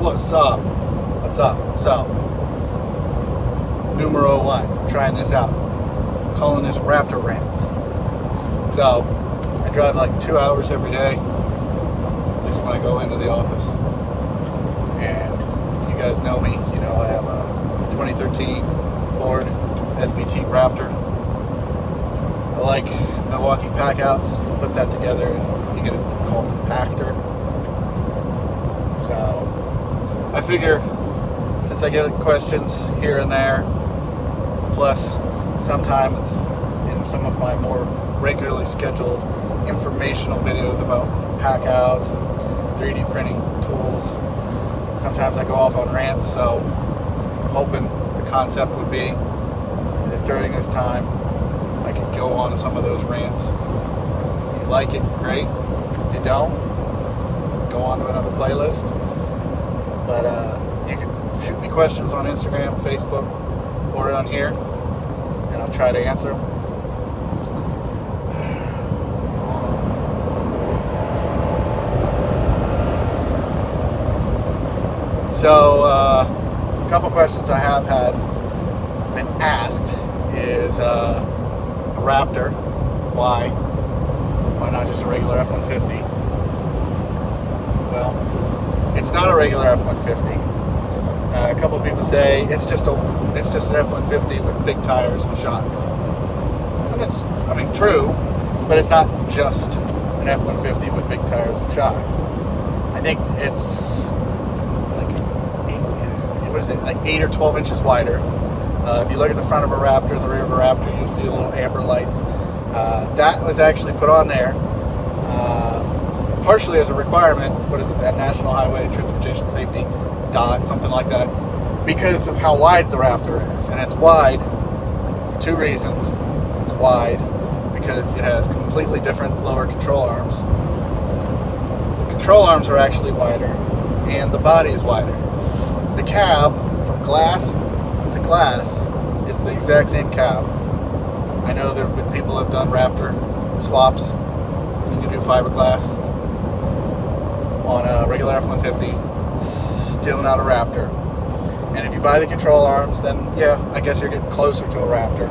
What's up? What's up? So, numero one, trying this out. Calling this Raptor Rants. So, I drive like 2 hours every day, just when I go into the office. And if you guys know me, you know I have a 2013 Ford SVT Raptor. I like Milwaukee packouts. You put that together and you get it called the Pactor. So, I figure since I get questions here and there, plus sometimes in some of my more regularly scheduled informational videos about packouts and 3D printing tools, sometimes I go off on rants, so I'm hoping the concept would be that during this time I could go on to some of those rants. If you like it, great. If you don't, go on to another playlist. But you can shoot me questions on Instagram, Facebook, or on here, and I'll try to answer them. So, a couple questions I have had been asked is a Raptor. Why? Why not just a regular F-150? Well, it's not a regular F-150. A couple of people say it's just an F-150 with big tires and shocks. And it's, true, but it's not just an F-150 with big tires and shocks. I think it's like 8 or 12 inches wider. If you look at the front of a Raptor and the rear of a Raptor, you'll see little amber lights. That was actually put on there partially as a requirement, that National Highway Transportation Safety dot, something like that, because of how wide the Raptor is. And it's wide for two reasons. It's wide because it has completely different lower control arms. The control arms are actually wider, and the body is wider. The cab, from glass to glass, is the exact same cab. I know there have been people who have done Raptor swaps. You can do fiberglass on a regular F-150, still not a Raptor. And if you buy the control arms, then yeah, I guess you're getting closer to a Raptor.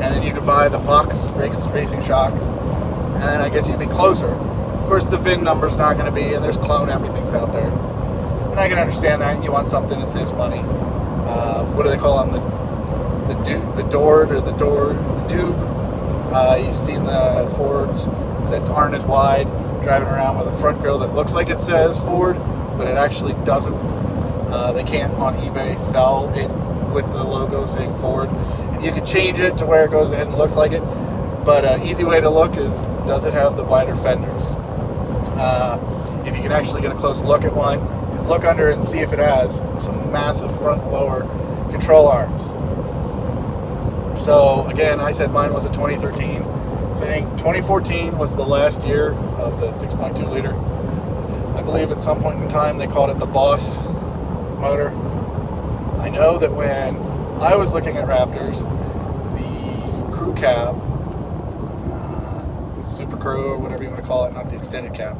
And then you could buy the Fox racing shocks, and then I guess you'd be closer. Of course, the VIN number's not going to be, and there's clone everything's out there. And I can understand that. You want something that saves money. What do they call them? The dube. You've seen the Fords that aren't as wide, driving around with a front grille that looks like it says Ford, but it actually doesn't. They can't on eBay sell it with the logo saying Ford. And you can change it to where it goes ahead and looks like it. But an easy way to look is, does it have the wider fenders? If you can actually get a close look at one, is look under and see if it has some massive front and lower control arms. So again, I said mine was a 2013. So I think 2014 was the last year of the 6.2 liter. I believe at some point in time they called it the Boss motor. I know that when I was looking at Raptors, the crew cab, the Super Crew or whatever you want to call it, not the extended cab,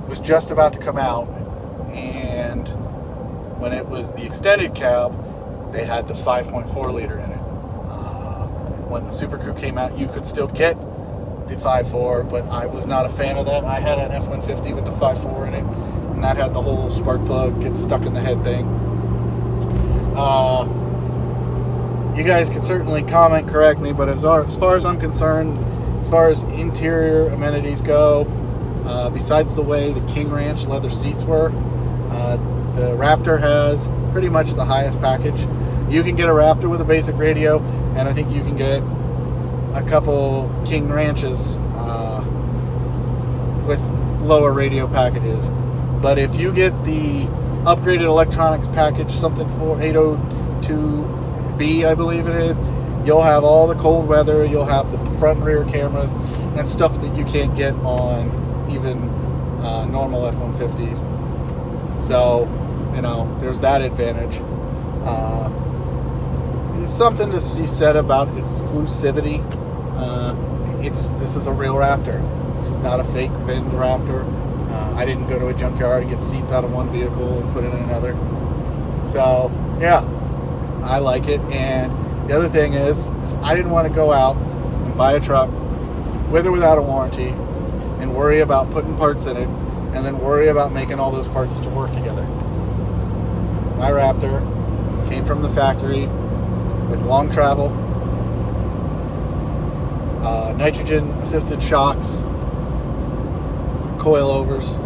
was just about to come out. And when it was the extended cab, they had the 5.4 liter in it. When the Super Crew came out, you could still get the 5.4, but I was not a fan of that. I had an F-150 with the 5.4 in it, and that had the whole spark plug get stuck in the head thing. You guys can certainly comment, correct me, but as far as I'm concerned, as far as interior amenities go, besides the way the King Ranch leather seats were, the Raptor has pretty much the highest package. You can get a Raptor with a basic radio, and I think you can get a couple King Ranches with lower radio packages. But if you get the upgraded electronics package, something for 802B, I believe it is, you'll have all the cold weather, you'll have the front and rear cameras, and stuff that you can't get on even normal F-150s. So, there's that advantage. There's something to be said about exclusivity. This is a real Raptor. This is not a fake VIN Raptor. I didn't go to a junkyard and get seats out of one vehicle and put it in another. So, yeah, I like it. And the other thing is I didn't want to go out and buy a truck with or without a warranty and worry about putting parts in it and then worry about making all those parts to work together. My Raptor came from the factory with long travel, nitrogen assisted shocks, coilovers,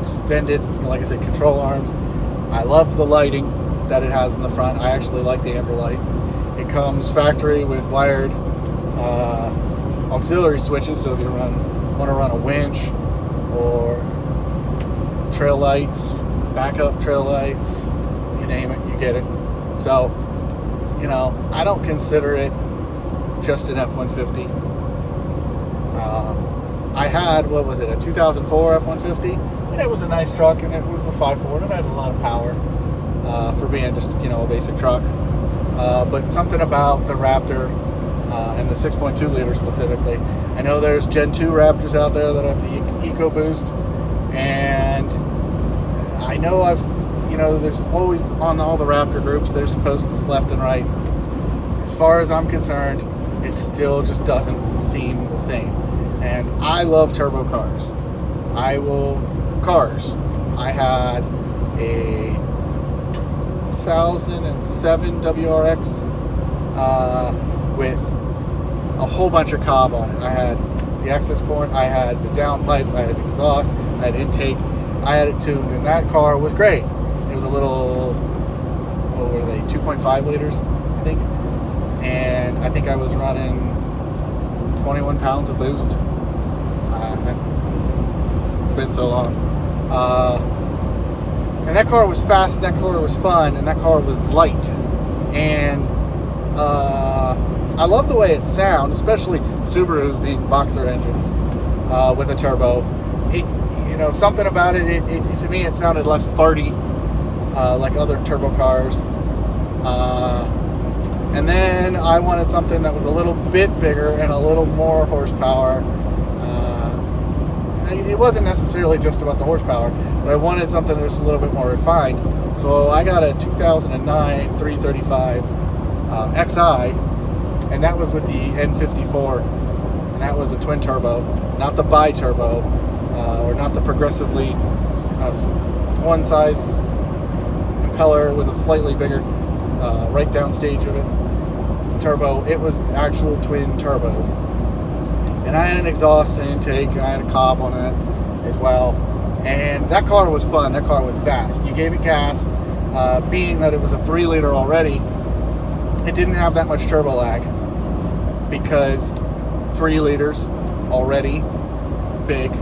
extended, like I said, control arms. I love the lighting that it has in the front. I actually like the amber lights. It comes factory with wired auxiliary switches, so if you want to run a winch or trail lights, backup trail lights, you name it, you get it. So, you know, I don't consider it just an F-150. I had, what was it, a 2004 F-150, and it was a nice truck, and it was the 5.4, and it had a lot of power for being just, you know, a basic truck. But something about the Raptor and the 6.2 liter specifically. I know there's Gen 2 Raptors out there that have the EcoBoost, and I know there's always on all the Raptor groups, there's posts left and right. As far as I'm concerned, it still just doesn't seem the same. And I love turbo cars. I had a 2007 WRX with a whole bunch of cob on it. I had the access port, I had the downpipes, I had exhaust, I had intake, I had it tuned, and that car was great. It was a little, what were they, 2.5 liters, I think. And I think I was running 21 pounds of boost. It's been so long. And that car was fast, and that car was fun, and that car was light. And I love the way it sounds, especially Subarus being boxer engines with a turbo. Something about it, to me, it sounded less farty, like other turbo cars. And then I wanted something that was a little bit bigger and a little more horsepower. It wasn't necessarily just about the horsepower, but I wanted something that was a little bit more refined. So I got a 2009 335 XI, and that was with the N54, and that was a twin turbo, not the bi-turbo, or not the progressively one size impeller with a slightly bigger right down stage of it turbo. It was the actual twin turbos, and I had an exhaust and intake, and I had a cob on it as well. And that car was fun. That car was fast. You gave it gas. Being that it was a 3 liter already, it didn't have that much turbo lag, because 3 liters already big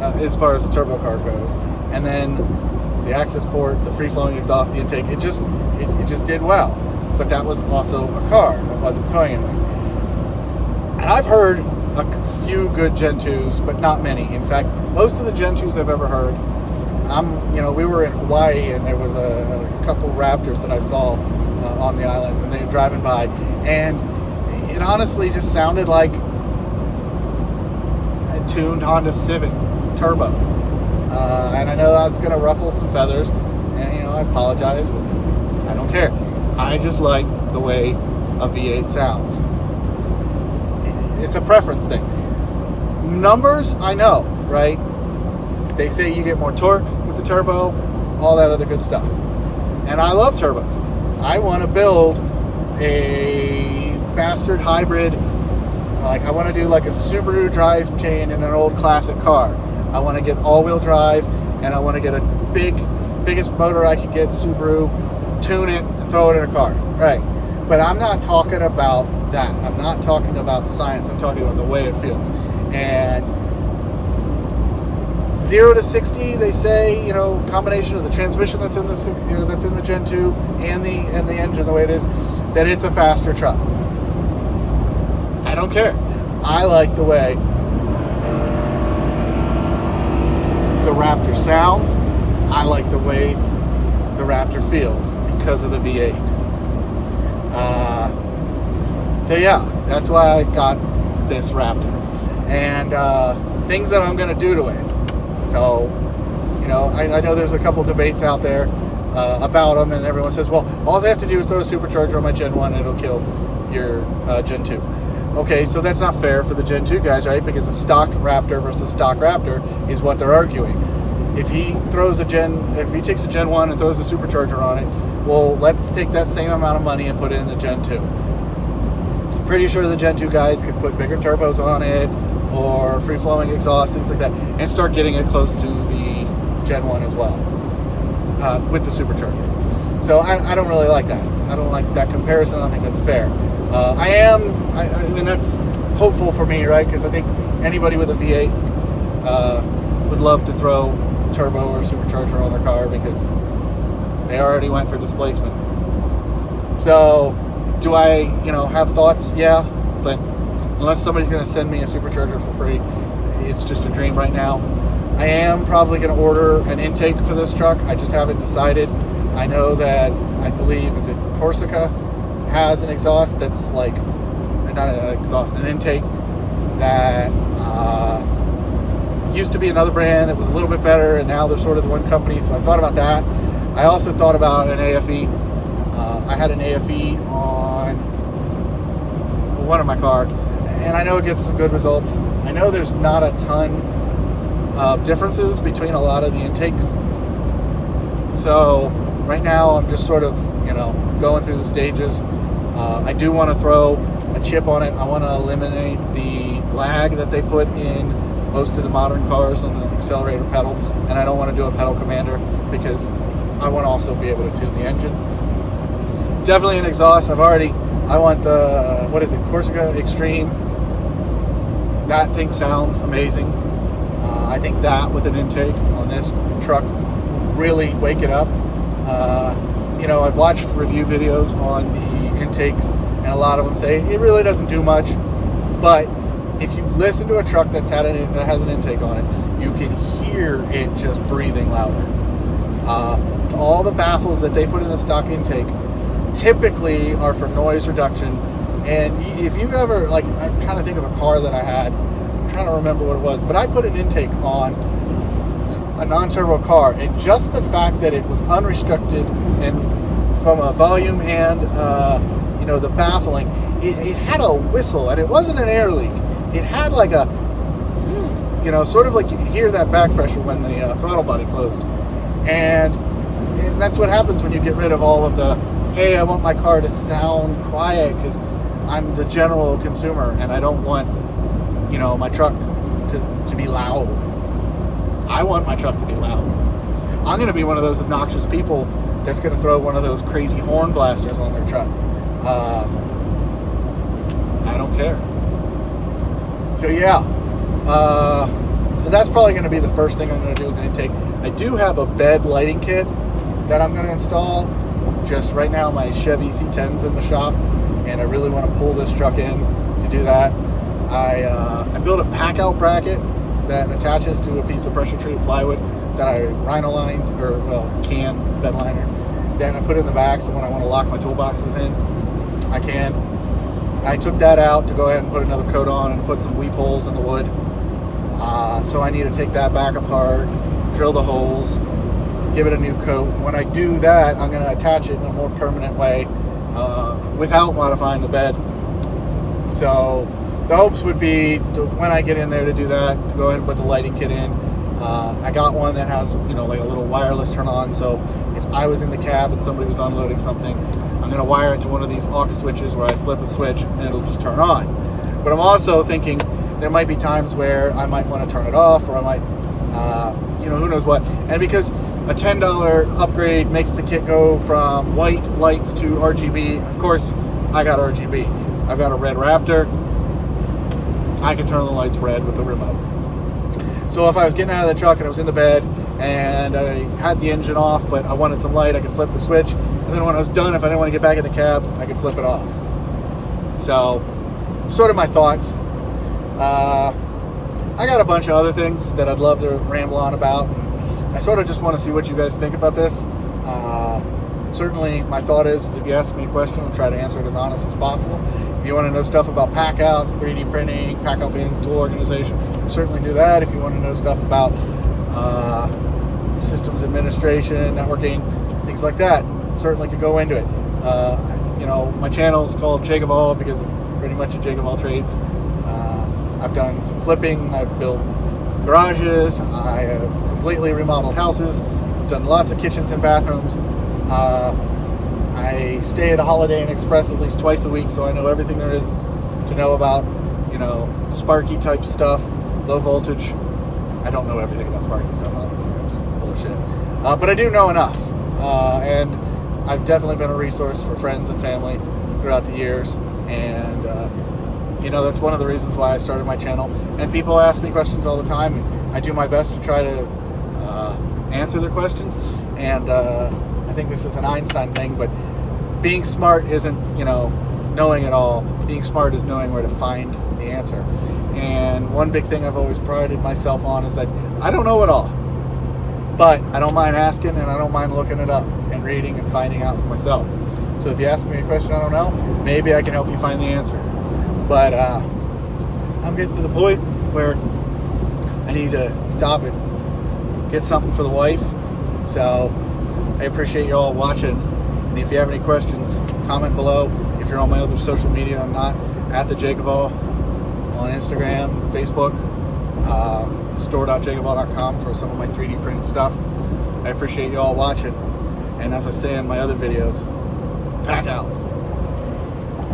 as far as the turbo car goes. And then the access port, the free-flowing exhaust, the intake, it just did well. But that was also a car that wasn't towing anything. And I've heard a few good Gen 2s, but not many. In fact, most of the Gen 2s I've ever heard, we were in Hawaii, and there was a couple Raptors that I saw on the island, and they were driving by, and it honestly just sounded like a tuned Honda Civic turbo. And I know that's going to ruffle some feathers, and I apologize, but I don't care. I just like the way a V8 sounds. It's a preference thing. Numbers, I know, right? They say you get more torque with the turbo, all that other good stuff. And I love turbos. I want to build a bastard hybrid. Like, I want to do like a Subaru drivetrain in an old classic car. I want to get all-wheel drive, and I want to get a biggest motor I can get, Subaru, tune it, and throw it in a car. Right. But I'm not talking about that. I'm not talking about science. I'm talking about the way it feels. And 0 to 60, they say, combination of the transmission that's in the that's in the Gen 2 and the engine, the way it is, that it's a faster truck. I don't care. I like the way the Raptor sounds. I like the way the Raptor feels because of the V8. So yeah, that's why I got this Raptor. And things that I'm going to do to it. So, you know, I know there's a couple debates out there about them, and everyone says, well, all I have to do is throw a supercharger on my Gen 1 and it'll kill your Gen 2. Okay, so that's not fair for the Gen 2 guys, right? Because a stock Raptor versus stock Raptor is what they're arguing. If he takes a Gen 1 and throws a supercharger on it, well, let's take that same amount of money and put it in the Gen 2. Pretty sure the Gen 2 guys could put bigger turbos on it, or free-flowing exhaust, things like that, and start getting it close to the Gen 1 as well, with the supercharger. So I don't really like that. I don't like that comparison. I don't think that's fair. I mean, that's hopeful for me, right? Because I think anybody with a V8 would love to throw turbo or supercharger on their car because they already went for displacement. So do I, have thoughts? Yeah, but unless somebody's going to send me a supercharger for free, it's just a dream right now. I am probably going to order an intake for this truck. I just haven't decided. I know that, I believe, is it Corsica, has an exhaust that's like, not an exhaust, an intake that used to be another brand that was a little bit better, and now they're sort of the one company, so I thought about that. I also thought about an AFE. I had an AFE on one of my car, and I know it gets some good results. I know there's not a ton of differences between a lot of the intakes. So right now I'm just sort of, going through the stages. I do want to throw a chip on it. I want to eliminate the lag that they put in most of the modern cars on the accelerator pedal, and I don't want to do a pedal commander because I want to also be able to tune the engine. Definitely an exhaust. I want the, Corsica Extreme. That thing sounds amazing. I think that with an intake on this truck really wake it up. I've watched review videos on the intakes, and a lot of them say it really doesn't do much. But if you listen to a truck that has an intake on it, you can hear it just breathing louder. All the baffles that they put in the stock intake typically are for noise reduction. And if you've ever, I'm trying to think of a car that I had, I'm trying to remember what it was, but I put an intake on a non-turbo car, and just the fact that it was unrestricted and from a volume and the baffling, it had a whistle, and it wasn't an air leak. It had like a, sort of like you could hear that back pressure when the throttle body closed, and that's what happens when you get rid of all of the, hey, I want my car to sound quiet because I'm the general consumer and I don't want, my truck to be loud. I want my truck to be loud. I'm going to be one of those obnoxious people that's going to throw one of those crazy horn blasters on their truck. I don't care. So yeah. So that's probably going to be the first thing I'm going to do as an intake. I do have a bed lighting kit that I'm going to install. Just right now my Chevy C10's in the shop, and I really want to pull this truck in to do that. I built a pack out bracket that attaches to a piece of pressure treated plywood that I can bed liner. Then I put it in the back, so when I want to lock my toolboxes in, I can. I took that out to go ahead and put another coat on and put some weep holes in the wood. So I need to take that back apart, drill the holes, give it a new coat. When I do that, I'm going to attach it in a more permanent way without modifying the bed. So the hopes would be to, when I get in there to do that, to go ahead and put the lighting kit in. I got one that has, like a little wireless turn on, so if I was in the cab and somebody was unloading something, I'm going to wire it to one of these aux switches where I flip a switch and it'll just turn on. But I'm also thinking there might be times where I might want to turn it off, or I might, who knows what. And because a $10 upgrade makes the kit go from white lights to RGB, of course, I got RGB. I've got a red Raptor. I can turn the lights red with the remote. So if I was getting out of the truck and I was in the bed and I had the engine off, but I wanted some light, I could flip the switch. And then when I was done, if I didn't want to get back in the cab, I could flip it off. So, sort of my thoughts. I got a bunch of other things that I'd love to ramble on about. I sort of just want to see what you guys think about this. Certainly, my thought is if you ask me a question, I'll try to answer it as honest as possible. If you want to know stuff about pack outs, 3D printing, pack out bins, tool organization, certainly do that. If you want to know stuff about systems administration, networking, things like that, certainly could go into it. My channel is called Jake of All because I'm pretty much a Jake of all trades. I've done some flipping, I've built garages, I have completely remodeled houses, done lots of kitchens and bathrooms. I stay at a Holiday Inn Express at least twice a week, so I know everything there is to know about, Sparky type stuff, low voltage. I don't know everything about Sparky stuff, obviously, I'm just full of shit. But I do know enough, and I've definitely been a resource for friends and family throughout the years, and that's one of the reasons why I started my channel. And people ask me questions all the time, and I do my best to try to answer their questions. And I think this is an Einstein thing, but being smart isn't, knowing it all. Being smart is knowing where to find the answer. And one big thing I've always prided myself on is that I don't know it all, but I don't mind asking, and I don't mind looking it up and reading and finding out for myself. So if you ask me a question I don't know, maybe I can help you find the answer. But I'm getting to the point where I need to stop and get something for the wife. So I appreciate you all watching. And if you have any questions, comment below. If you're on my other social media, I'm not at the Jake of All on Instagram, Facebook, store.jakeofall.com for some of my 3D printed stuff. I appreciate you all watching. And as I say in my other videos, pack out.